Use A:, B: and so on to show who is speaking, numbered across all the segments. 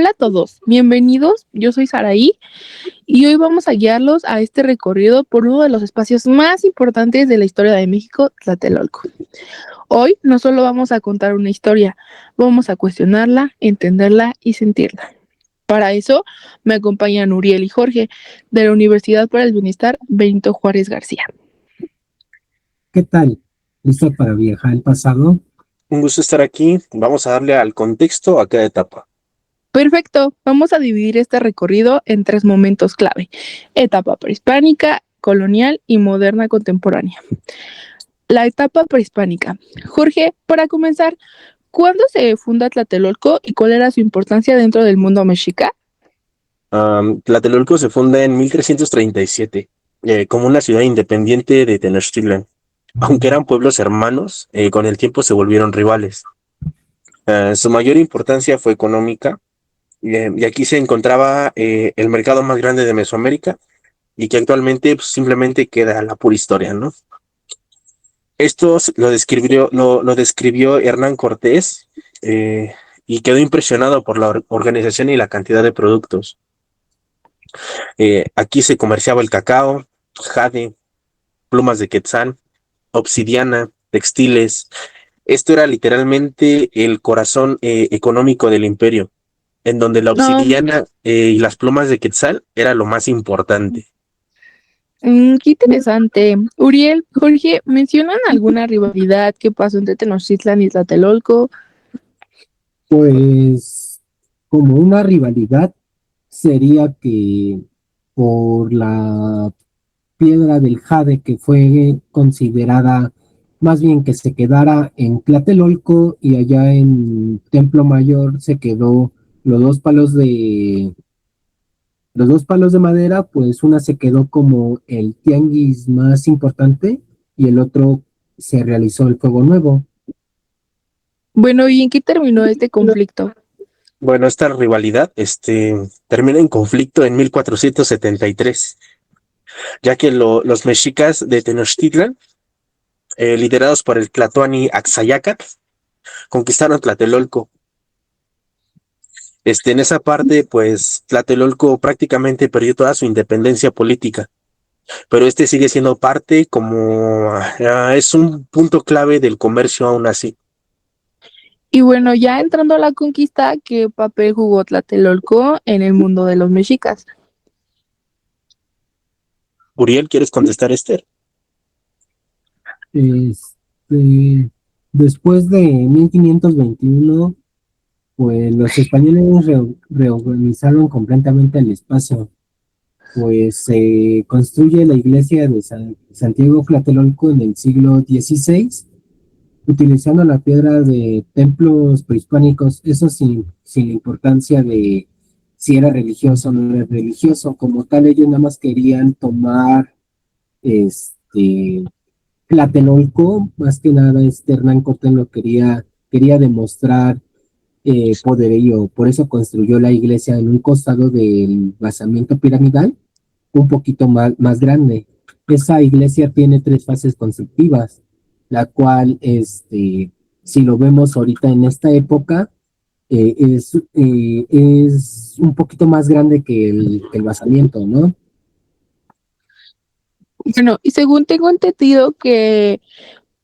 A: Hola a todos, bienvenidos, yo soy Saraí y hoy vamos a guiarlos a este recorrido por uno de los espacios más importantes de la historia de México, Tlatelolco. Hoy no solo vamos a contar una historia, vamos a cuestionarla, entenderla y sentirla. Para eso me acompañan Uriel y Jorge de la Universidad para el Bienestar Benito Juárez García.
B: ¿Qué tal? ¿Listo para viajar al pasado?
C: Un gusto estar aquí. Vamos a darle al contexto a cada etapa.
A: Perfecto, vamos a dividir este recorrido en 3 momentos clave: etapa prehispánica, colonial y moderna contemporánea. La etapa prehispánica. Jorge, para comenzar, ¿cuándo se funda Tlatelolco y cuál era su importancia dentro del mundo mexica?
C: Tlatelolco se funda en 1337 como una ciudad independiente de Tenochtitlan. Aunque eran pueblos hermanos, con el tiempo se volvieron rivales. Su mayor importancia fue económica, y aquí se encontraba el mercado más grande de Mesoamérica y que actualmente pues, simplemente queda la pura historia, ¿no? Esto lo describió Hernán Cortés y quedó impresionado por la organización y la cantidad de productos. Aquí se comerciaba el cacao, jade, plumas de quetzal, obsidiana, textiles. Esto era literalmente el corazón económico del imperio, en donde la obsidiana y las plumas de quetzal era lo más importante.
A: Qué interesante. Uriel, Jorge, ¿mencionan alguna rivalidad que pasó entre Tenochtitlan y Tlatelolco?
B: Pues como una rivalidad sería que por la piedra del jade que fue considerada, más bien que se quedara en Tlatelolco y allá en Templo Mayor se quedó los dos palos de madera, pues una se quedó como el tianguis más importante y el otro se realizó el fuego nuevo.
A: Bueno, ¿y en qué terminó este conflicto?
C: Bueno, esta rivalidad termina en conflicto en 1473, ya que los mexicas de Tenochtitlan, liderados por el tlatoani Axayácatl, conquistaron Tlatelolco. En esa parte, pues, Tlatelolco prácticamente perdió toda su independencia política, pero sigue siendo parte es un punto clave del comercio aún así.
A: Y bueno, ya entrando a la conquista, ¿qué papel jugó Tlatelolco en el mundo de los mexicas?
C: Uriel, ¿quieres contestar, Esther?
B: Este, Después de 1521, pues los españoles reorganizaron completamente el espacio. Pues se construye la iglesia de Santiago Tlatelolco en el siglo XVI, utilizando la piedra de templos prehispánicos, eso sin la importancia de si era religioso o no era religioso. Como tal, ellos nada más querían tomar este Tlatelolco, más que nada Hernán Cortés lo quería demostrar poderío, por eso construyó la iglesia en un costado del basamento piramidal, un poquito más grande. Esa iglesia tiene 3 fases constructivas, la cual, si lo vemos ahorita en esta época, es un poquito más grande que el basamento, ¿no?
A: Bueno, y según tengo entendido que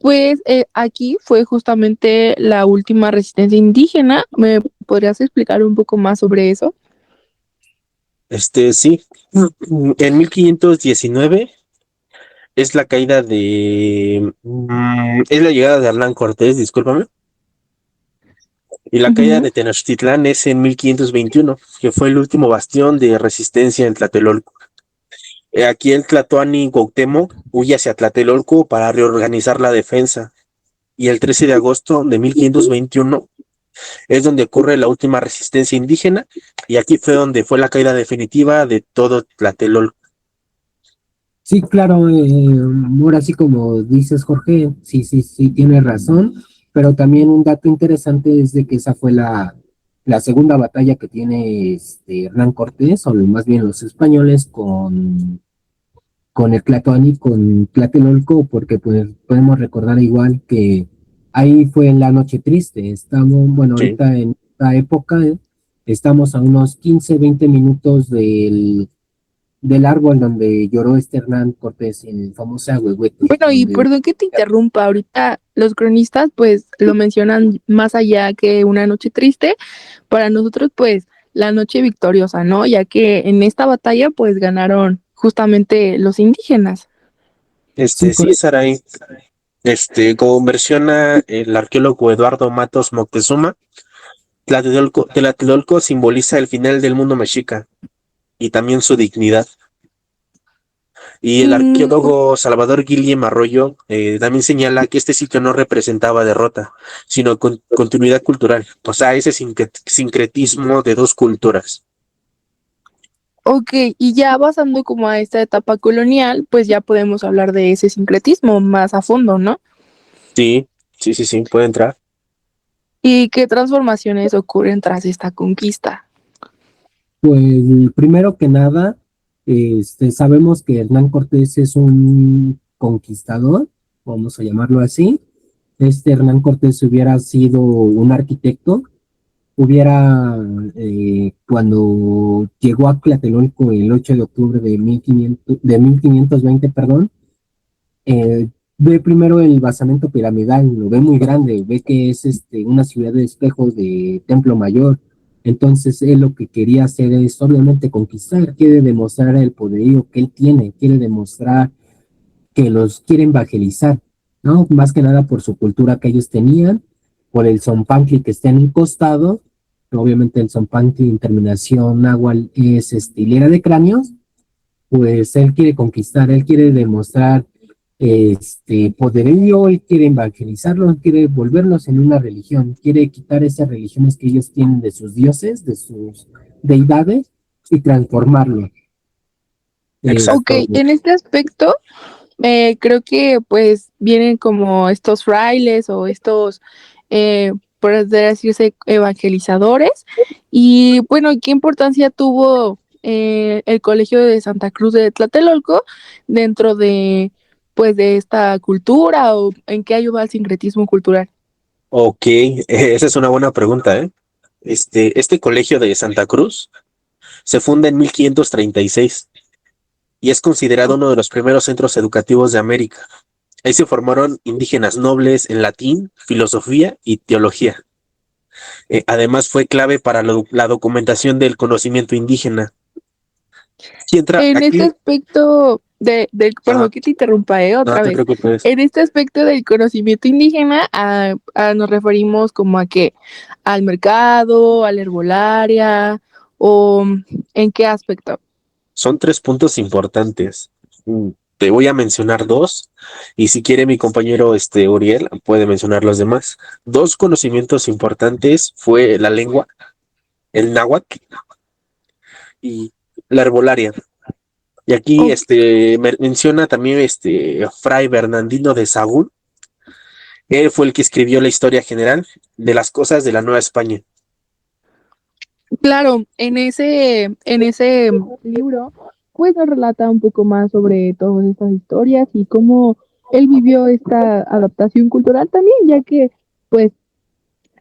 A: pues aquí fue justamente la última resistencia indígena. ¿Me podrías explicar un poco más sobre eso?
C: Sí. En 1519 es la caída es la llegada de Hernán Cortés, discúlpame. Y la caída de Tenochtitlán es en 1521, que fue el último bastión de resistencia en Tlatelolco. Aquí el tlatoani Cuauhtémoc huye hacia Tlatelolco para reorganizar la defensa. Y el 13 de agosto de 1521 es donde ocurre la última resistencia indígena, y aquí fue donde fue la caída definitiva de todo Tlatelolco.
B: Sí, claro, ahora sí como dices, Jorge, sí, tienes razón, pero también un dato interesante es de que esa fue la segunda batalla que tiene Hernán Cortés, o más bien los españoles, con el Tlatoani, con Tlatelolco, porque pues podemos recordar igual que ahí fue en la noche triste. Estamos, bueno,
C: Sí.
B: ahorita en esta época Estamos a unos 15, 20 minutos del árbol donde lloró Hernán Cortés, el famoso Ahuehuete.
A: Bueno, y perdón que te interrumpa, ahorita los cronistas pues lo mencionan más allá que una noche triste, para nosotros pues la noche victoriosa, ¿no? Ya que en esta batalla pues ganaron justamente los indígenas.
B: Sí,
C: Sí, Saray. Como menciona el arqueólogo Eduardo Matos Moctezuma, Tlatelolco simboliza el final del mundo mexica y también su dignidad. Y el
A: Mm,
C: arqueólogo Salvador Guillem Arroyo también señala que este sitio no representaba derrota, sino continuidad cultural, o sea, ese sincretismo de dos culturas.
A: ok, y ya pasando como a esta etapa colonial, pues ya podemos hablar de ese sincretismo más a fondo, ¿no?
C: Sí, sí, puede entrar.
A: ¿Y qué transformaciones ocurren tras esta conquista?
B: pues primero que nada, sabemos que Hernán Cortés es un conquistador, vamos a llamarlo así. Hernán Cortés hubiera sido un arquitecto, cuando llegó a Tlatelolco el 8 de octubre de 1520, perdón, ve primero el basamento piramidal, lo ve muy grande, ve que es una ciudad de espejos de Templo Mayor. Entonces él lo que quería hacer es obviamente conquistar, quiere demostrar el poderío que él tiene, quiere demostrar que los quiere evangelizar, ¿no? Más que nada por su cultura que ellos tenían, por el Zompantli que está en un costado, obviamente el Zompantli en terminación náhuatl es hilera de cráneos, pues él quiere conquistar, él quiere demostrar poderío, él quiere evangelizarlos, quiere volverlos en una religión, quiere quitar esas religiones que ellos tienen de sus dioses, de sus deidades y transformarlo.
A: Ok,
C: Exacto.
A: en este aspecto, creo que pues vienen como estos frailes o estos, por así decirse, evangelizadores. Y bueno, ¿qué importancia tuvo el Colegio de Santa Cruz de Tlatelolco dentro de pues de esta cultura o en qué ayuda al sincretismo cultural?
C: Ok, esa es una buena pregunta, ¿eh? Este colegio de Santa Cruz se funda en 1536 y es considerado uno de los primeros centros educativos de América. Ahí se formaron indígenas nobles en latín, filosofía y teología. Además fue clave para la documentación del conocimiento indígena. Si entra
A: En este
C: aquí,
A: aspecto perdón
C: ajá,
A: que te interrumpa,
C: no
A: otra
C: te
A: vez.
C: preocupes.
A: En este aspecto del conocimiento indígena, nos referimos como a qué, al mercado, a la herbolaria, o en qué aspecto.
C: Son tres puntos importantes. Te voy a mencionar dos, y si quiere mi compañero Uriel puede mencionar los demás. Dos conocimientos importantes fue la lengua, el náhuatl y la herbolaria. Y aquí
A: O-
C: menciona también Fray Bernardino de Sahagún. Él fue el que escribió la historia general de las cosas de la Nueva España.
A: claro, en ese libro, pues nos relata un poco más sobre todas estas historias y cómo él vivió esta adaptación cultural también, ya que pues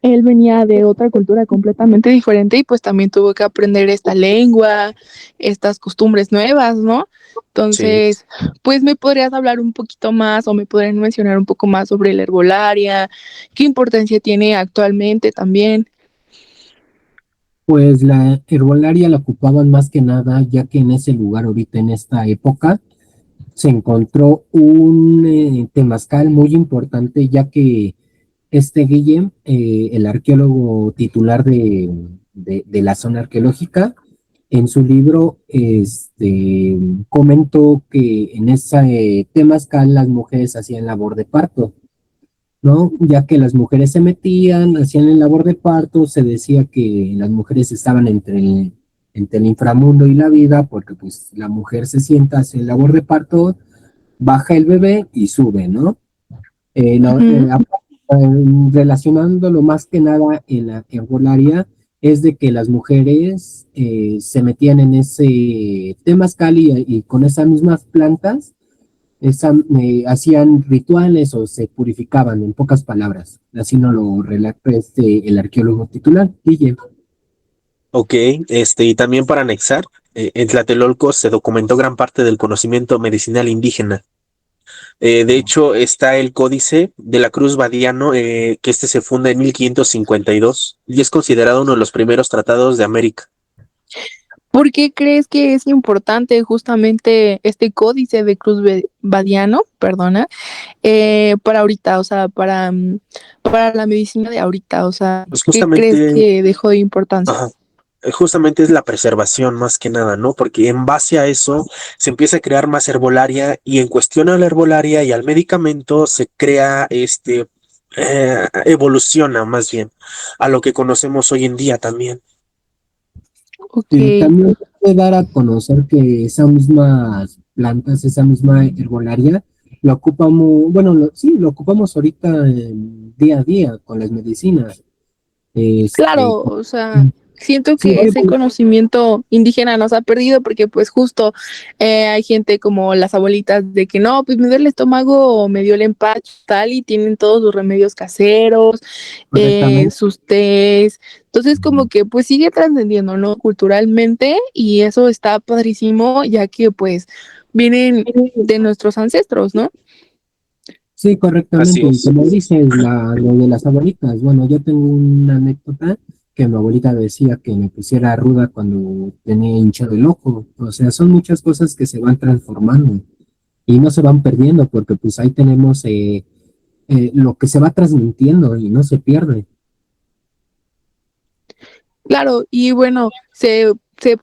A: él venía de otra cultura completamente diferente y pues también tuvo que aprender esta lengua, estas costumbres nuevas, ¿no?
C: Sí,
A: Entonces, pues me podrías hablar un poquito más o me podrían mencionar un poco más sobre la herbolaria, qué importancia tiene actualmente también.
B: Pues la herbolaria la ocupaban más que nada, ya que en ese lugar, ahorita en esta época, se encontró un temazcal muy importante, ya que Guillem, el arqueólogo titular de la zona arqueológica, en su libro comentó que en ese temazcal las mujeres hacían labor de parto, ¿no? Ya que las mujeres se metían, hacían el labor de parto, se decía que las mujeres estaban entre el inframundo y la vida, porque pues la mujer se sienta, hace el labor de parto, baja el bebé y sube, ¿no?
A: Ujú.
B: Relacionándolo más que nada en la herbolaria, es de que las mujeres se metían en ese temazcal y con esas mismas plantas hacían rituales o se purificaban, en pocas palabras. Así nos lo relata el arqueólogo titular, Guille.
C: Ok, y también para anexar, en Tlatelolco se documentó gran parte del conocimiento medicinal indígena. De hecho, está el Códice de la Cruz Badiano, que se funda en 1552 y es considerado uno de los primeros tratados de América.
A: ¿Por qué crees que es importante justamente este códice de Badiano, perdona, para ahorita, o sea, para la medicina de ahorita, o sea,
C: Pues
A: ¿qué crees
C: justamente,
A: que dejó de importancia?
C: ajá, justamente es la preservación más que nada, ¿no? Porque en base a eso se empieza a crear más herbolaria y en cuestión a la herbolaria y al medicamento se crea evoluciona más bien a lo que conocemos hoy en día también.
A: Ok,
B: También se puede dar a conocer que esas mismas plantas, esa misma herbolaria, lo ocupamos, bueno, sí, lo ocupamos ahorita día a día con las medicinas. Este,
A: claro, o sea, siento
B: sí,
A: que ese conocimiento indígena nos ha perdido porque pues justo hay gente como las abuelitas de que no, pues me duele el estómago o me dio el empacho tal y tienen todos sus remedios caseros,
B: correctamente.
A: sus tés, entonces como que pues sigue trascendiendo, ¿no? Culturalmente y eso está padrísimo ya que pues vienen de nuestros ancestros, ¿no?
B: Sí,
C: Así
B: correctamente. Y
C: es.
B: como dices, lo de las abuelitas, bueno, yo tengo una anécdota que mi abuelita decía que me pusiera ruda cuando tenía hinchado el ojo. O sea, son muchas cosas que se van transformando y no se van perdiendo porque pues ahí tenemos lo que se va transmitiendo y no se pierde.
A: Claro, y bueno, se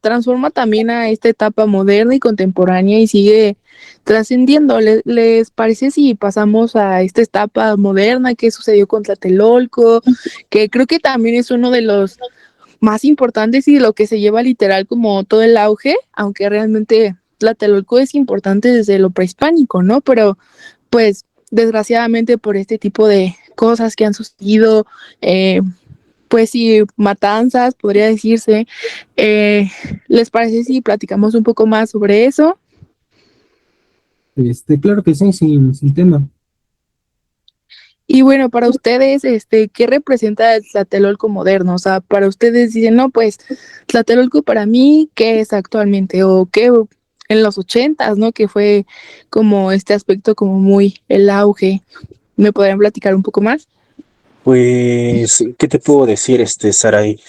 A: transforma también a esta etapa moderna y contemporánea y sigue trascendiendo. ¿Les parece si pasamos a esta etapa moderna que sucedió con Tlatelolco, que creo que también es uno de los más importantes y lo que se lleva literal como todo el auge, aunque realmente Tlatelolco es importante desde lo prehispánico, ¿no? Pero pues desgraciadamente por este tipo de cosas que han sucedido, pues sí, matanzas, podría decirse. Eh, ¿Les parece si platicamos un poco más sobre eso?
B: Claro que sí, sin tema.
A: Y bueno, para ustedes, ¿qué representa el Tlatelolco moderno? O sea, para ustedes dicen, no, pues Tlatelolco para mí, ¿qué es actualmente? O qué en los 80s, ¿no? Que fue como este aspecto como muy el auge. ¿Me podrían platicar un poco más?
C: Pues, ¿qué te puedo decir, Saray?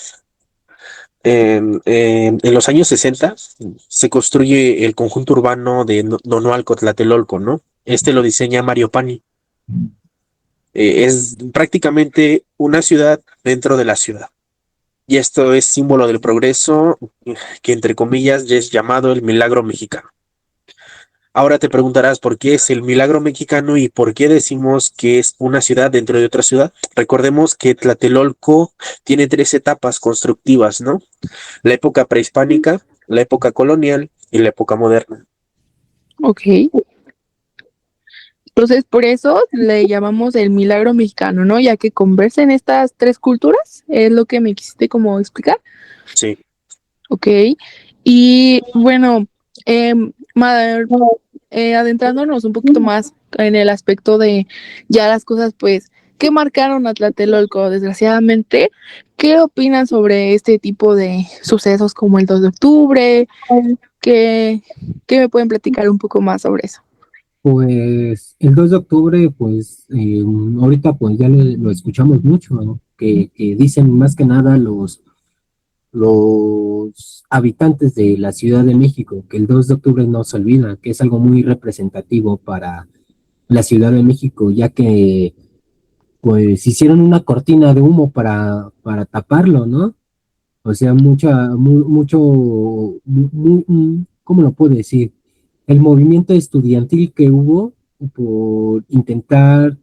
C: En los años 60 se construye el conjunto urbano de Nonualco, Tlatelolco, ¿no? Lo diseña Mario Pani. Es prácticamente una ciudad dentro de la ciudad. Y esto es símbolo del progreso que, entre comillas, ya es llamado el milagro mexicano. Ahora te preguntarás por qué es el milagro mexicano y por qué decimos que es una ciudad dentro de otra ciudad. Recordemos que Tlatelolco tiene tres etapas constructivas, ¿no? La época prehispánica, la época colonial y la época moderna.
A: Ok. Entonces, por eso le llamamos el milagro mexicano, ¿no? Ya que conversen estas tres culturas, es lo que me quisiste como explicar.
C: Sí.
A: Ok. Y bueno, adentrándonos un poquito más en el aspecto de ya las cosas, pues, que marcaron a Tlatelolco, desgraciadamente, ¿qué opinan sobre este tipo de sucesos como el 2 de octubre? ¿Qué, qué me pueden platicar un poco más sobre eso?
B: Pues el 2 de octubre, pues ahorita pues ya lo escuchamos mucho, ¿no? Que dicen más que nada los habitantes de la Ciudad de México, que el 2 de octubre no se olvida, que es algo muy representativo para la Ciudad de México, ya que pues hicieron una cortina de humo para taparlo, ¿no? O sea, mucho, ¿cómo lo puedo decir? El movimiento estudiantil que hubo por intentar,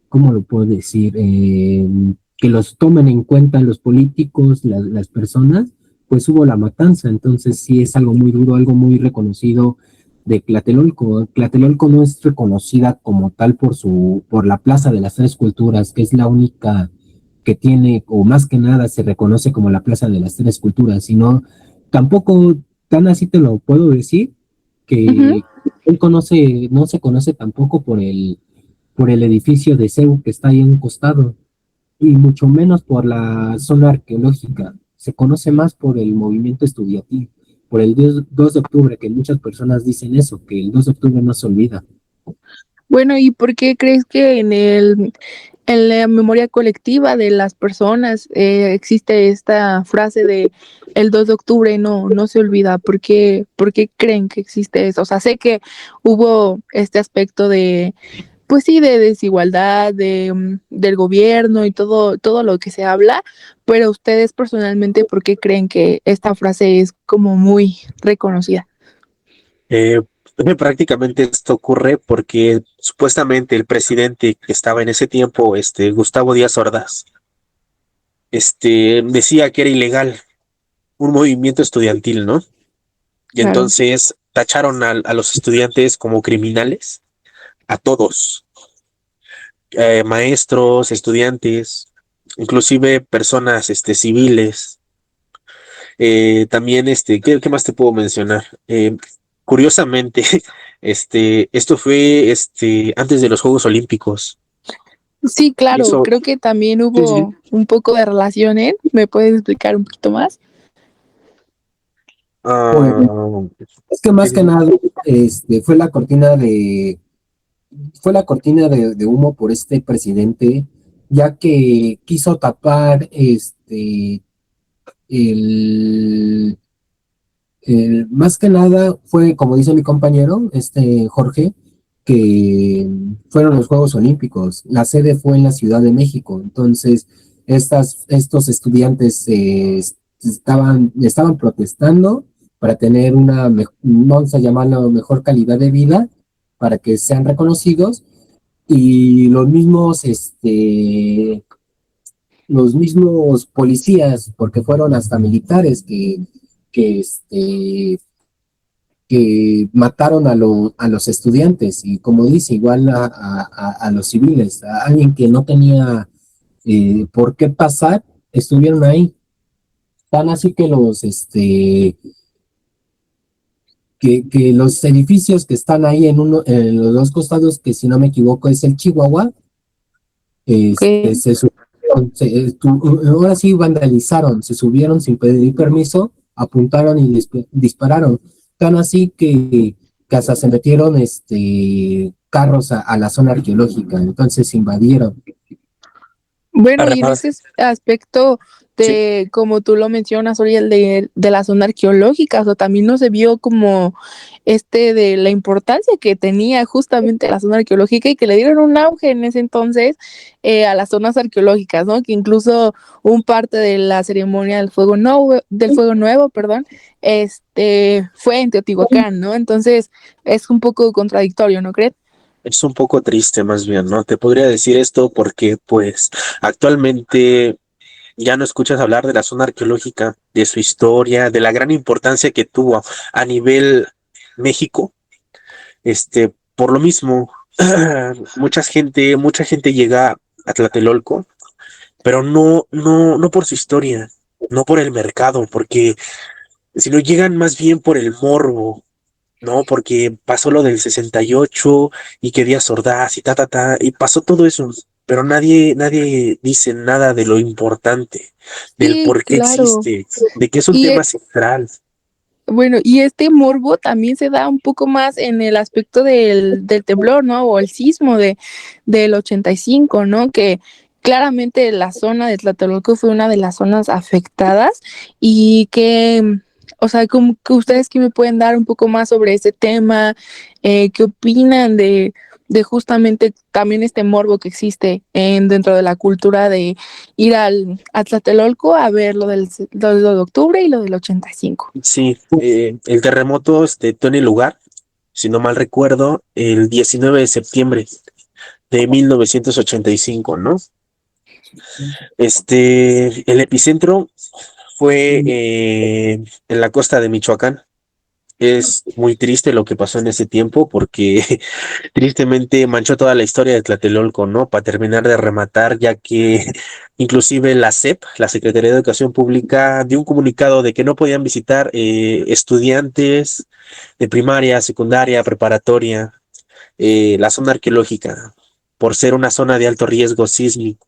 B: ¿cómo lo puedo decir? Que los tomen en cuenta los políticos, las personas, pues hubo la matanza. Entonces sí es algo muy duro, algo muy reconocido de Tlatelolco. Tlatelolco no es reconocida como tal por la Plaza de las Tres Culturas, que es la única que tiene, o más que nada se reconoce como la Plaza de las Tres Culturas, sino tampoco tan así te lo puedo decir,
A: Ujú.
B: que no se conoce tampoco por el edificio de CEU que está ahí en un costado. y mucho menos por la zona arqueológica. Se conoce más por el movimiento estudiantil, por el 2 de octubre, que muchas personas dicen eso, que el 2 de octubre no se olvida.
A: Bueno, ¿y por qué crees que en la memoria colectiva de las personas existe esta frase de el 2 de octubre no se olvida? Por qué creen que existe eso? O sea, sé que hubo este aspecto de, pues sí, de desigualdad, del gobierno y todo lo que se habla, pero ustedes personalmente, ¿por qué creen que esta frase es como muy reconocida?
C: Eh, Prácticamente esto ocurre porque supuestamente el presidente que estaba en ese tiempo, Gustavo Díaz Ordaz, decía que era ilegal un movimiento estudiantil, ¿no? Y
A: Claro.
C: entonces tacharon a los estudiantes como criminales, a todos, maestros, estudiantes, inclusive personas, civiles. También, ¿qué más te puedo mencionar? Curiosamente, esto fue, antes de los Juegos Olímpicos.
A: Sí,
C: Y
A: claro,
C: eso,
A: creo que también
C: sí, sí.
A: hubo un poco de relación, ¿eh? ¿Me puedes explicar un poquito más?
B: Pues
C: Ah,
B: es que
C: sí,
B: más
C: sí,
B: que
C: sí.
B: nada fue la cortina de humo por este presidente, ya que quiso tapar el, más que nada fue, como dice mi compañero, Jorge, que fueron los Juegos Olímpicos. La sede fue en la Ciudad de México. Entonces, estos estudiantes estaban protestando para tener vamos a llamarlo, mejor calidad de vida, para que sean reconocidos. Y los mismos policías, porque fueron hasta militares que, este, que mataron a los estudiantes y como dice, igual a los civiles, a alguien que no tenía por qué pasar, estuvieron ahí. Tan así que que los edificios que están ahí en los dos costados, que si no me equivoco es el Chihuahua,
A: Ok.
B: se subieron, ahora sí vandalizaron, se subieron sin pedir permiso, apuntaron y dispararon. Tan así que hasta se metieron carros a la zona arqueológica, entonces invadieron.
A: Bueno, y en
C: Además,
A: ese aspecto
C: sí,
A: de, como tú lo mencionas, Ori, el de la zona arqueológica, o sea, también no se vio como de la importancia que tenía justamente la zona arqueológica y que le dieron un auge en ese entonces a las zonas arqueológicas, ¿no? Que incluso un parte de la ceremonia del Fuego Nuevo, perdón, fue en Teotihuacán, ¿no? Entonces es un poco contradictorio, ¿no crees?
C: es un poco triste más bien, ¿no? Te podría decir esto porque, pues, actualmente ya no escuchas hablar de la zona arqueológica, de su historia, de la gran importancia que tuvo a nivel México. Por lo mismo, mucha gente llega a Tlatelolco, pero no por su historia, no por el mercado, porque si no llegan más bien por el morbo, ¿no? Porque pasó lo del 68 y que Díaz Ordaz y y pasó todo eso, pero nadie dice nada de lo importante, del
A: Sí,
C: por qué
A: claro.
C: existe, de que es un
A: Y
C: tema central.
A: bueno, y este morbo también se da un poco más en el aspecto del temblor, ¿no? O el sismo del 85, ¿no? Que claramente la zona de Tlatelolco fue una de las zonas afectadas y que, o sea, como que ustedes que me pueden dar un poco más sobre ese tema, ¿qué opinan de justamente también este morbo que existe dentro de la cultura de ir a Tlatelolco a ver lo del 2 de octubre y lo del 85?
C: Sí, el terremoto tiene lugar, si no mal recuerdo, el 19 de septiembre de 1985, ¿no? El epicentro fue en la costa de Michoacán. Es muy triste lo que pasó en ese tiempo porque tristemente manchó toda la historia de Tlatelolco, ¿no? Para terminar de rematar, ya que inclusive la SEP, la Secretaría de Educación Pública, dio un comunicado de que no podían visitar estudiantes de primaria, secundaria, preparatoria, la zona arqueológica, por ser una zona de alto riesgo sísmico.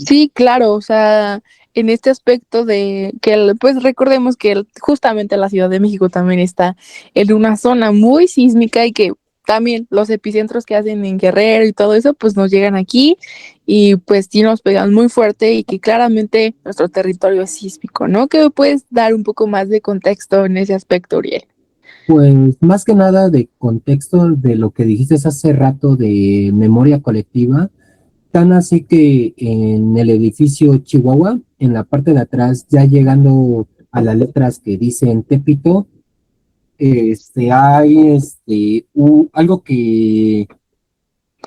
A: Sí, claro, o sea, en este aspecto de que, pues recordemos que justamente la Ciudad de México también está en una zona muy sísmica y que también los epicentros que hacen en Guerrero y todo eso, pues nos llegan aquí y pues sí nos pegan muy fuerte y que claramente nuestro territorio es sísmico, ¿no? ¿Que me puedes dar un poco más de contexto en ese aspecto, Uriel?
B: Pues más que nada de contexto de lo que dijiste hace rato de memoria colectiva, tan así que en el edificio Chihuahua, en la parte de atrás, ya llegando a las letras que dicen Tepito, hay algo que,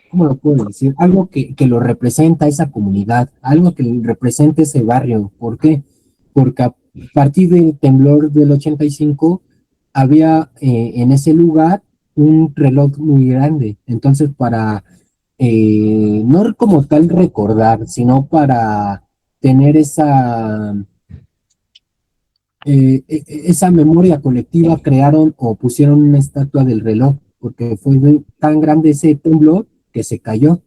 B: ¿cómo lo puedo decir? Algo que lo representa esa comunidad, algo que representa ese barrio. ¿Por qué? Porque a partir del temblor del 85 había en ese lugar un reloj muy grande. Entonces, para no como tal recordar, sino para tener esa memoria colectiva, crearon o pusieron una estatua del reloj, porque fue tan grande ese temblor que se cayó.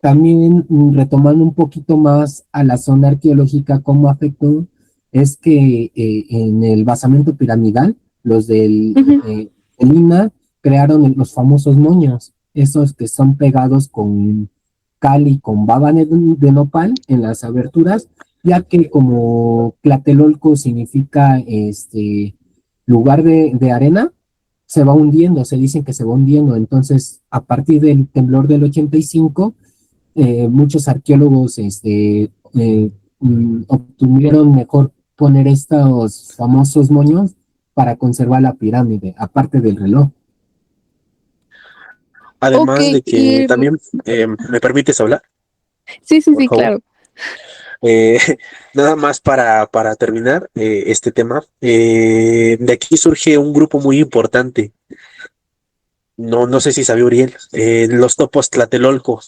B: También retomando un poquito más a la zona arqueológica, cómo afectó, es que en el basamento piramidal, los
A: Ujú.
B: del INA crearon los famosos moños, esos que son pegados con cal y con baba de nopal en las aberturas, ya que como Tlatelolco significa lugar de arena, se va hundiendo, se dicen que se va hundiendo. Entonces, a partir del temblor del 85, muchos arqueólogos obtuvieron mejor poner estos famosos moños para conservar la pirámide, aparte del reloj.
A: Ok,
C: Además de que
A: y
C: también, ¿me permites hablar,
A: sí, sí,
C: por
A: sí,
C: favor?
A: claro.
C: Eh, Nada más para terminar este tema, de aquí surge un grupo muy importante. No sé si sabía Uriel, los topos Tlatelolco.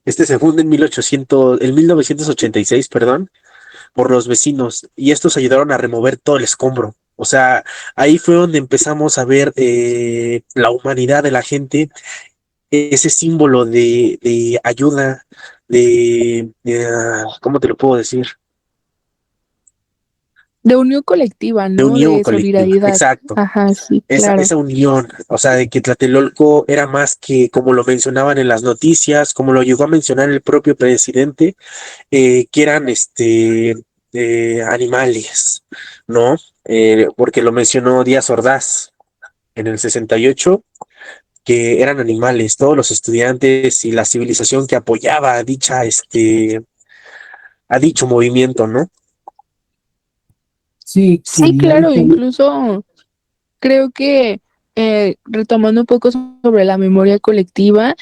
C: Este se funda en 1986, perdón, por los vecinos, y estos ayudaron a remover todo el escombro. O sea, ahí fue donde empezamos a ver la humanidad de la gente, ese símbolo de ayuda, ¿cómo te lo puedo decir?
A: De unión colectiva,
C: De
A: ¿no?
C: unión
A: De
C: colectiva,
A: solidaridad.
C: exacto.
A: Ajá, sí,
C: esa,
A: claro.
C: esa unión, o sea, de que Tlatelolco era más que, como lo mencionaban en las noticias, como lo llegó a mencionar el propio presidente, que eran animales, ¿no? Porque lo mencionó Díaz Ordaz en el 68, que eran animales, todos los estudiantes y la civilización que apoyaba a dicho movimiento, ¿no?
B: Sí,
A: Sí, claro,
B: curiosamente,
A: incluso creo que retomando un poco sobre la memoria colectiva,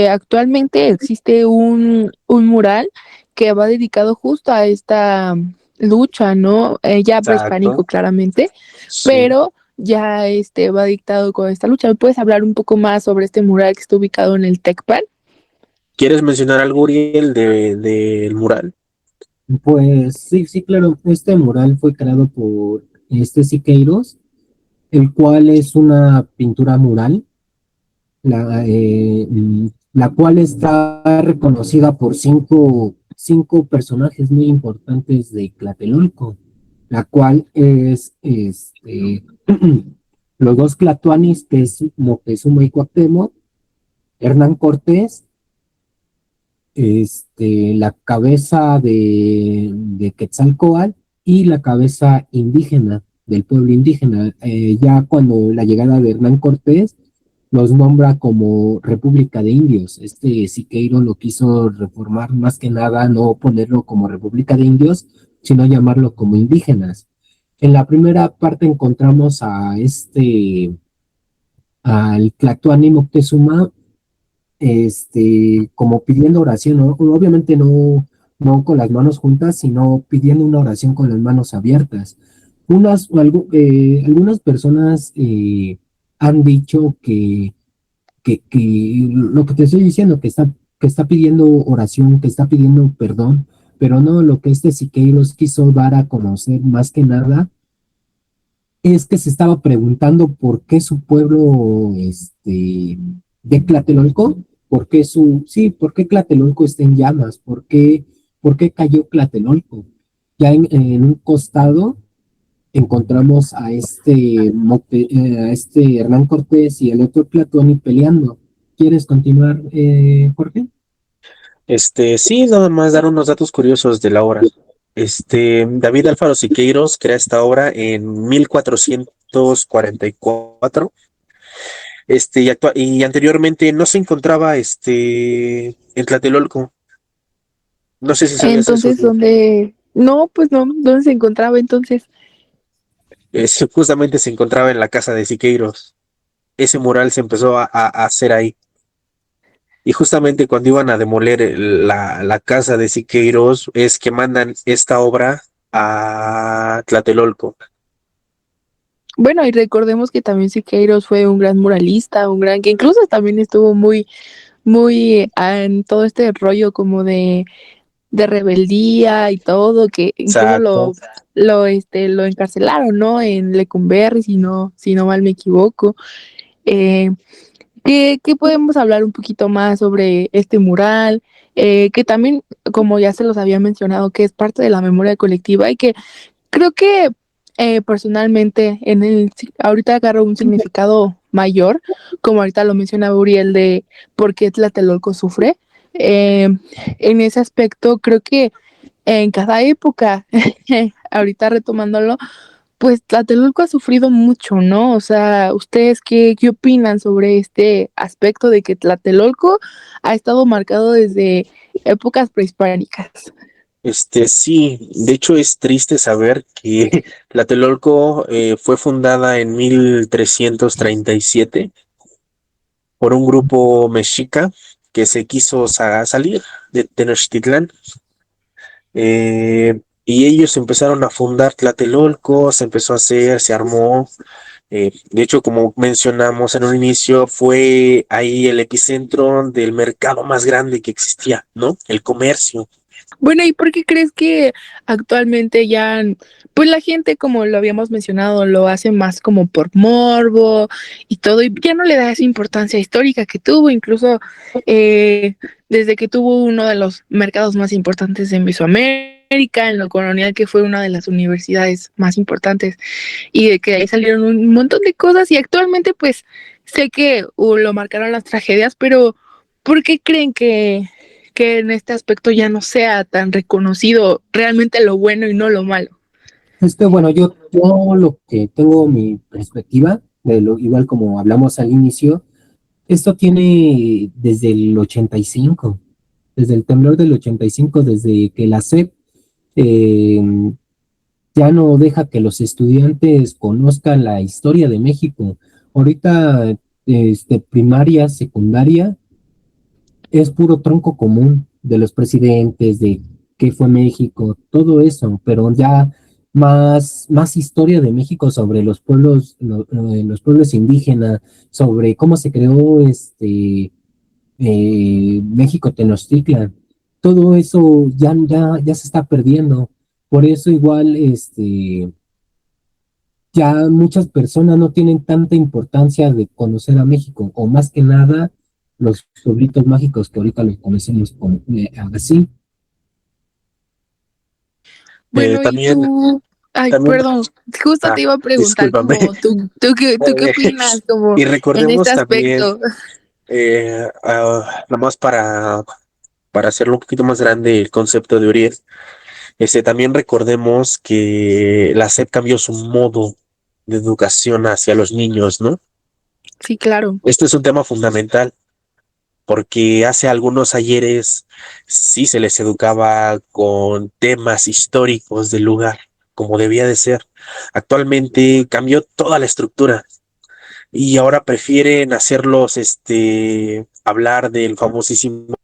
A: actualmente existe un mural que va dedicado justo a esta lucha, ¿no? Ya prehispánico,
C: Exacto,
A: claramente,
C: sí.
A: pero ya va dictado con esta lucha. ¿Me puedes hablar un poco más sobre este mural que está ubicado en el Tecpan?
C: ¿Quieres mencionar algo, Uriel, del mural?
B: pues sí, sí, claro, este mural fue creado por Siqueiros, el cual es una pintura mural la cual está reconocida por cinco personajes muy importantes de Tlatelolco, la cual es los dos Tlatoanis, que es Moctezuma y Cuauhtémoc, Hernán Cortés, la cabeza de Quetzalcóatl y la cabeza indígena del pueblo indígena. Ya cuando la llegada de Hernán Cortés los nombra como República de Indios. Siqueiro lo quiso reformar más que nada, no ponerlo como República de Indios, sino llamarlo como indígenas. En la primera parte encontramos al Tlatoani Moctezuma, como pidiendo oración, ¿no? Obviamente no con las manos juntas, sino pidiendo una oración con las manos abiertas. Algunas personas han dicho que lo que te estoy diciendo, que está pidiendo oración, que está pidiendo perdón, pero no, lo que Siqueiros quiso dar a conocer más que nada es que se estaba preguntando por qué su pueblo, de Tlatelolco, por qué por qué Tlatelolco está en llamas, por qué ¿por qué cayó Tlatelolco? Ya en un costado encontramos a este Hernán Cortés y el otro Tlatoani peleando. ¿Quieres continuar, Jorge?
C: Sí, nada más dar unos datos curiosos de la obra. David Alfaro Siqueiros crea esta obra en 1444. Y anteriormente no se encontraba en Tlatelolco. No sé si sabías eso.
A: Entonces, ¿dónde? No, pues no, ¿dónde se encontraba entonces?
C: Justamente se encontraba en la casa de Siqueiros. Ese mural se empezó a hacer ahí. Y justamente cuando iban a demoler la casa de Siqueiros, es que mandan esta obra a Tlatelolco.
A: Bueno, y recordemos que también Siqueiros fue un gran muralista, un gran, que incluso también estuvo muy en todo este rollo como de rebeldía y todo, que incluso
C: Exacto.
A: lo encarcelaron, ¿no? En Lecumberri, si no mal me equivoco. Eh, ¿qué podemos hablar un poquito más sobre este mural? Que también, como ya se los había mencionado, que es parte de la memoria colectiva y que creo que personalmente ahorita agarro un significado mayor, como ahorita lo menciona Uriel de por qué Tlatelolco sufre. Eh, en ese aspecto creo que en cada época, ahorita retomándolo, pues Tlatelolco ha sufrido mucho, ¿no? O sea, ¿ustedes qué opinan sobre este aspecto de que Tlatelolco ha estado marcado desde épocas prehispánicas?
C: Sí, de hecho es triste saber que Tlatelolco fue fundada en 1337 por un grupo mexica que se quiso salir de Tenochtitlán. Y ellos empezaron a fundar Tlatelolco, se empezó a hacer, se armó. De hecho, como mencionamos en un inicio, fue ahí el epicentro del mercado más grande que existía, ¿no? El comercio.
A: Bueno, ¿y por qué crees que actualmente ya, pues la gente, como lo habíamos mencionado, lo hace más como por morbo y todo, y ya no le da esa importancia histórica que tuvo, incluso eh, desde que tuvo uno de los mercados más importantes en Mesoamérica, en lo colonial, que fue una de las universidades más importantes, y de que ahí salieron un montón de cosas, y actualmente pues sé que lo marcaron las tragedias, pero ¿por qué creen que en este aspecto ya no sea tan reconocido realmente lo bueno y no lo malo?
B: Bueno, yo lo que tengo mi perspectiva, igual como hablamos al inicio, esto tiene desde el 85, desde el temblor del 85, desde que la SEP eh, ya no deja que los estudiantes conozcan la historia de México. Ahorita, primaria, secundaria, es puro tronco común de los presidentes, de qué fue México, todo eso, pero ya más historia de México sobre los pueblos indígenas, sobre cómo se creó México Tenochtitlan. Todo eso ya se está perdiendo. Por eso igual ya muchas personas no tienen tanta importancia de conocer a México, o más que nada los pueblitos mágicos que ahorita los conocemos así.
A: Bueno, y
C: También,
A: tú, ay,
C: también,
A: perdón, justo te iba a preguntar
C: discúlpame.
A: como tú qué opinas como
C: Y
A: en este
C: recordemos también,
A: aspecto.
C: nomás para hacerlo un poquito más grande el concepto de Uriel, también recordemos que la SEP cambió su modo de educación hacia los niños, ¿no?
A: Sí, claro.
C: Esto es un tema fundamental porque hace algunos ayeres sí se les educaba con temas históricos del lugar, como debía de ser. Actualmente cambió toda la estructura y ahora prefieren hacerlos, hablar del famosísimo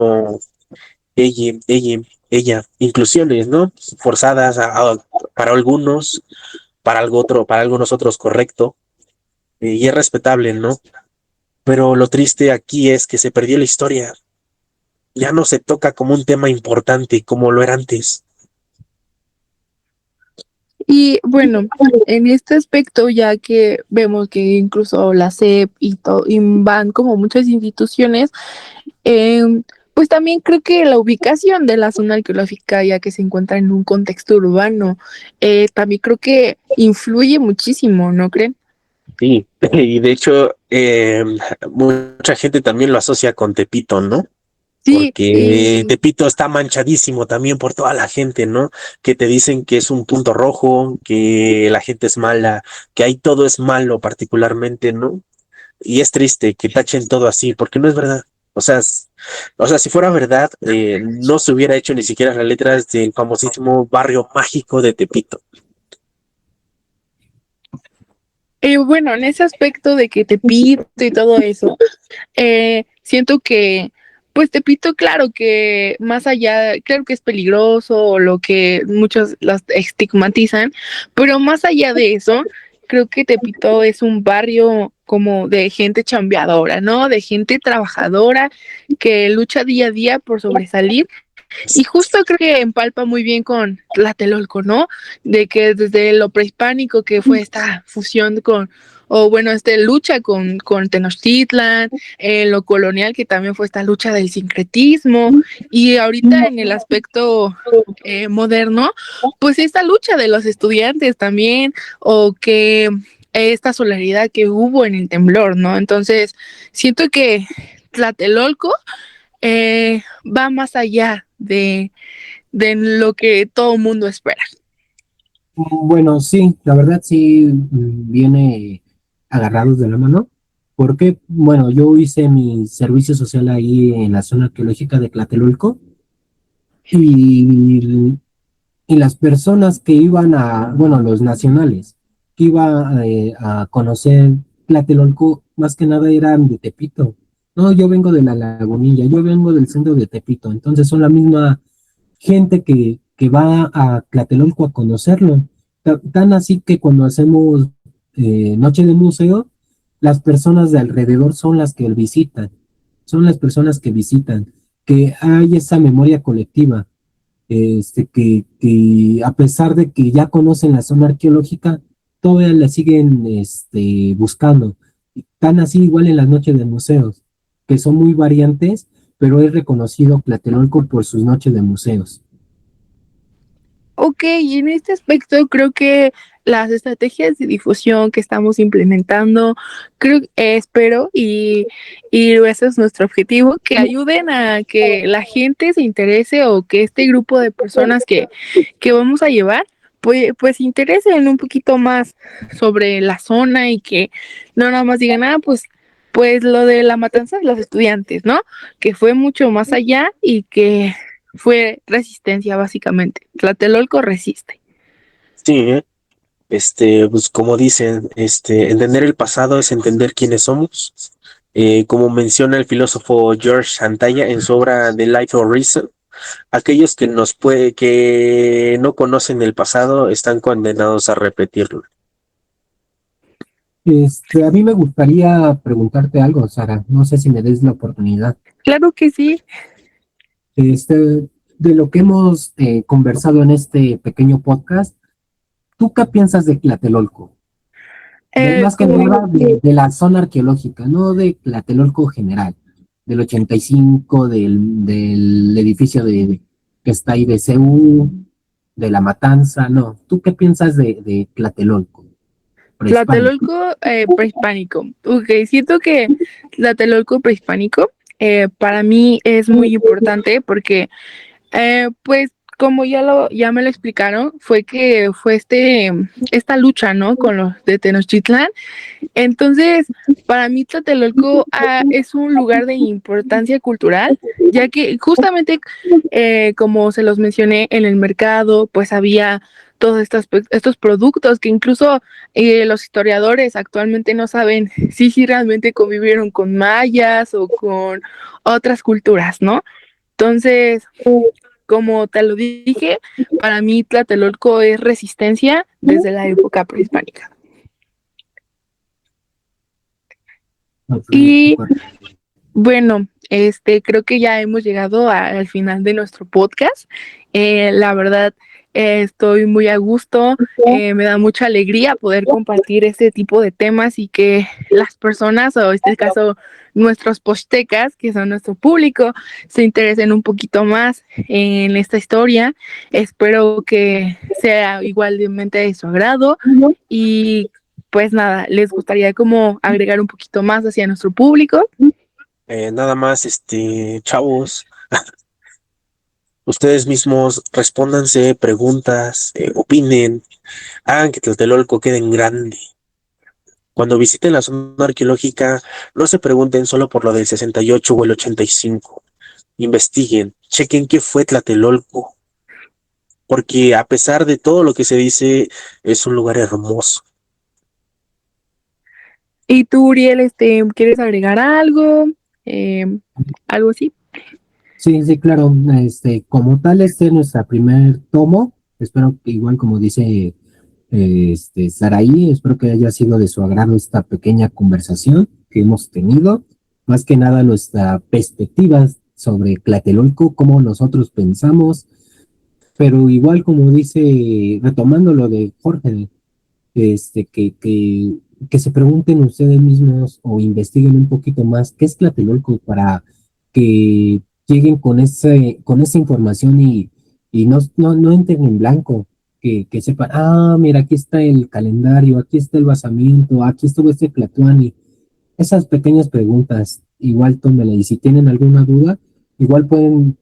C: ella, inclusiones, ¿no? Forzadas para algunos, para algo otro, para algunos otros correcto, y es respetable, ¿no? Pero lo triste aquí es que se perdió la historia. Ya no se toca como un tema importante como lo era antes.
A: Y bueno, en este aspecto, ya que vemos que incluso la SEP y van como muchas instituciones, eh, pues también creo que la ubicación de la zona arqueológica, ya que se encuentra en un contexto urbano, también creo que influye muchísimo, ¿no creen?
C: Sí, y de hecho, mucha gente también lo asocia con Tepito, ¿no?
A: Sí,
C: Porque Tepito está manchadísimo también por toda la gente, ¿no? Que te dicen que es un punto rojo, que la gente es mala, que ahí todo es malo particularmente, ¿no? Y es triste que tachen todo así, porque no es verdad. O sea, o sea, si fuera verdad, no se hubiera hecho ni siquiera las letras del famosísimo barrio mágico de Tepito.
A: bueno, en ese aspecto de que Tepito y todo eso, siento que, pues Tepito, claro que más allá, claro que es peligroso, o lo que muchos las estigmatizan, pero más allá de eso, creo que Tepito es un barrio como de gente chambeadora, ¿no? De gente trabajadora que lucha día a día por sobresalir y justo creo que empalpa muy bien con Tlatelolco, ¿no? De que desde lo prehispánico que fue esta fusión con, o bueno, lucha con Tenochtitlan, lo colonial que también fue esta lucha del sincretismo, y ahorita en el aspecto moderno, pues esta lucha de los estudiantes también, o que esta solidaridad que hubo en el temblor, ¿no? Entonces, siento que Tlatelolco va más allá de lo que todo mundo espera.
B: Bueno, sí, la verdad sí viene agarrados de la mano, porque, bueno, yo hice mi servicio social ahí en la zona arqueológica de Tlatelolco y, y las personas que iban a, bueno, los nacionales, que iban a conocer Tlatelolco, más que nada eran de Tepito. No, yo vengo de la Lagunilla, yo vengo del centro de Tepito, entonces son la misma gente que va a Tlatelolco a conocerlo. Tan así que cuando hacemos noche de museo, las personas de alrededor son las que visitan, son las personas que visitan, que hay esa memoria colectiva, que a pesar de que ya conocen la zona arqueológica, todavía la siguen buscando. Tan así igual en las noches de museos, que son muy variantes, pero es reconocido Tlatelolco por sus noches de museos.
A: Ok, y en este aspecto creo que las estrategias de difusión que estamos implementando, creo, espero y ese es nuestro objetivo, que ayuden a que la gente se interese o que este grupo de personas que vamos a llevar, pues se interesen un poquito más sobre la zona y que no nada más digan, pues lo de la matanza de los estudiantes, ¿no? Que fue mucho más allá y que fue resistencia básicamente. Tlatelolco resiste.
C: Sí, ¿eh? Pues como dicen, entender el pasado es entender quiénes somos. Como menciona el filósofo George Santayana en su obra The Life of Reason, aquellos que no conocen el pasado están condenados a repetirlo.
B: A mí me gustaría preguntarte algo, Sara. No sé si me des la oportunidad.
A: Claro que sí.
B: De lo que hemos conversado en este pequeño podcast, ¿tú qué piensas de Tlatelolco? Más que
A: Como
B: nada de la zona arqueológica, no de Tlatelolco general, del 85, del edificio que está ahí de CU, de la Matanza, no. ¿Tú qué piensas de Tlatelolco prehispánico?
A: Tlatelolco prehispánico. Ok, siento que Tlatelolco prehispánico para mí es muy importante porque pues como ya me lo explicaron, fue que fue esta lucha, ¿no? Con los de Tenochtitlán. Entonces, para mí Tlatelolco es un lugar de importancia cultural, ya que justamente, como se los mencioné en el mercado, pues había todos estos productos que incluso los historiadores actualmente no saben si realmente convivieron con mayas o con otras culturas, ¿no? Entonces, como te lo dije, para mí Tlatelolco es resistencia desde la época prehispánica. Y bueno, creo que ya hemos llegado al final de nuestro podcast. La verdad, Estoy muy a gusto, me da mucha alegría poder compartir este tipo de temas y que las personas, o en este caso nuestros postecas, que son nuestro público, se interesen un poquito más en esta historia. Espero que sea igualmente de su agrado y pues nada, les gustaría como agregar un poquito más hacia nuestro público.
C: Nada más, chavos, ustedes mismos respóndanse preguntas, opinen, hagan que Tlatelolco quede en grande. Cuando visiten la zona arqueológica, no se pregunten solo por lo del 68 o el 85. Investiguen, chequen qué fue Tlatelolco, porque a pesar de todo lo que se dice, es un lugar hermoso.
A: Y tú, Uriel, ¿quieres agregar algo? ¿Algo así?
B: Sí, sí, claro. Como tal, este es nuestro primer tomo. Espero que igual como dice Saraí, espero que haya sido de su agrado esta pequeña conversación que hemos tenido. Más que nada nuestra perspectiva sobre Tlatelolco, cómo nosotros pensamos, pero igual como dice, retomando lo de Jorge, que se pregunten ustedes mismos o investiguen un poquito más qué es Tlatelolco para que lleguen con esa información y no entren en blanco, que sepan, mira, aquí está el calendario, aquí está el basamiento, aquí estuvo este Tlatuani. Esas pequeñas preguntas, igual tómenla, y si tienen alguna duda, igual pueden,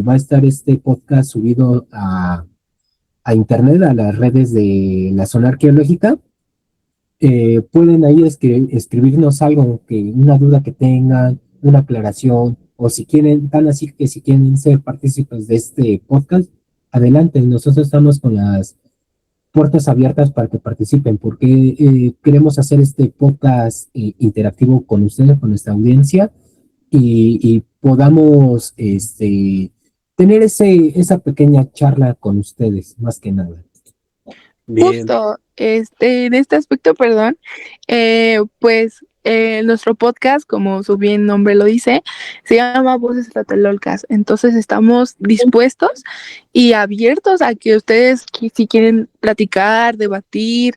B: va a estar este podcast subido a internet, a las redes de la zona arqueológica. Pueden ahí escribirnos algo, una duda que tengan, una aclaración, o si quieren, tan así que si quieren ser partícipes de este podcast, adelante, nosotros estamos con las puertas abiertas para que participen, porque queremos hacer este podcast interactivo con ustedes, con nuestra audiencia, y podamos tener esa pequeña charla con ustedes, más que nada.
C: Bien.
A: Justo, en este aspecto, perdón, pues nuestro podcast, como su bien nombre lo dice, se llama Voces Tlatelolcas. Entonces estamos dispuestos y abiertos a que ustedes, si quieren platicar, debatir,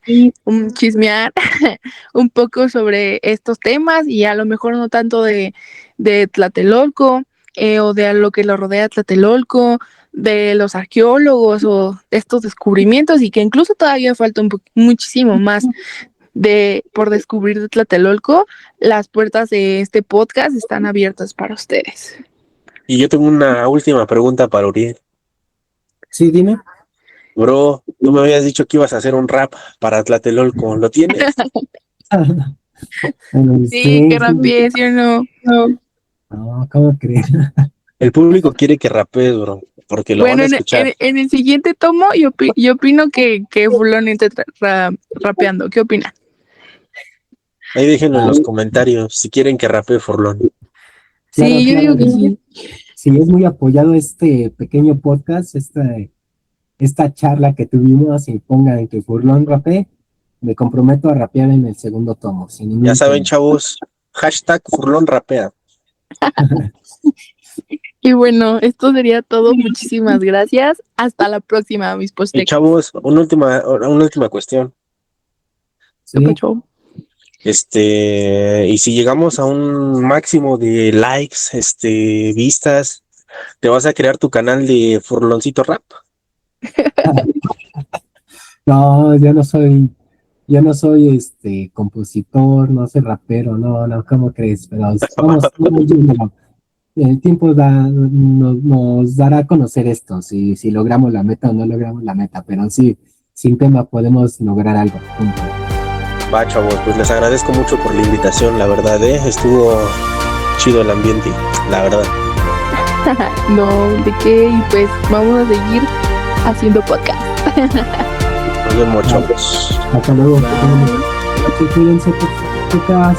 A: chismear un poco sobre estos temas y a lo mejor no tanto de Tlatelolco o de lo que lo rodea Tlatelolco, de los arqueólogos o de estos descubrimientos, y que incluso todavía falta muchísimo más por descubrir de Tlatelolco, las puertas de este podcast están abiertas para ustedes.
C: Y yo tengo una última pregunta para Uriel.
B: Sí, dime.
C: Bro, tú me habías dicho que ibas a hacer un rap para Tlatelolco, ¿lo tienes?
A: Sí, que rapeé, ¿sí o no?
B: No, ¿cómo crees?
C: El público quiere que rapees, bro, porque lo van a escuchar.
A: En el siguiente tomo, yo opino que Fulón esté rapeando. ¿Qué opina?
C: Ahí déjenlo en los comentarios si quieren que rapee Forlón.
A: Sí, yo digo que sí.
B: Sí, es muy apoyado este pequeño podcast, esta charla que tuvimos, y pongan que Furlón rapee, me comprometo a rapear en el segundo tomo.
C: Ya saben, chavos, hashtag Furlón rapea.
A: Y bueno, esto sería todo. Muchísimas gracias. Hasta la próxima, mis postecas.
C: Y chavos, una última cuestión.
B: Sí.
C: Y si llegamos a un máximo de likes, vistas, ¿te vas a crear tu canal de Furloncito Rap?
B: No, yo no soy compositor, no soy rapero, no, ¿cómo crees? Pero vamos yendo. El tiempo nos dará a conocer esto, si logramos la meta o no logramos la meta, pero sí, sin tema podemos lograr algo. Punto.
C: Va, chavos, pues les agradezco mucho por la invitación, la verdad, estuvo chido el ambiente, la verdad.
A: No, ¿de qué? Y pues vamos a seguir haciendo podcast.
C: Nos vemos, chavos.
B: Hasta luego. Cuídense, postecas.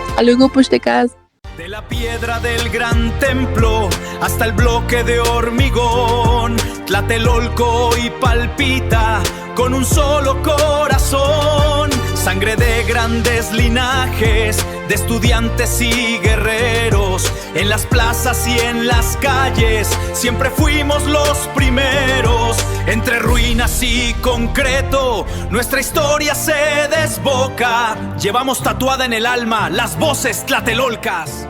A: Hasta luego, postecas.
D: De la piedra del gran templo hasta el bloque de hormigón, Tlatelolco y palpita con un solo corazón. Sangre de grandes linajes, de estudiantes y guerreros. En las plazas y en las calles siempre fuimos los primeros. Entre ruinas y concreto, nuestra historia se desboca. Llevamos tatuada en el alma las voces tlatelolcas.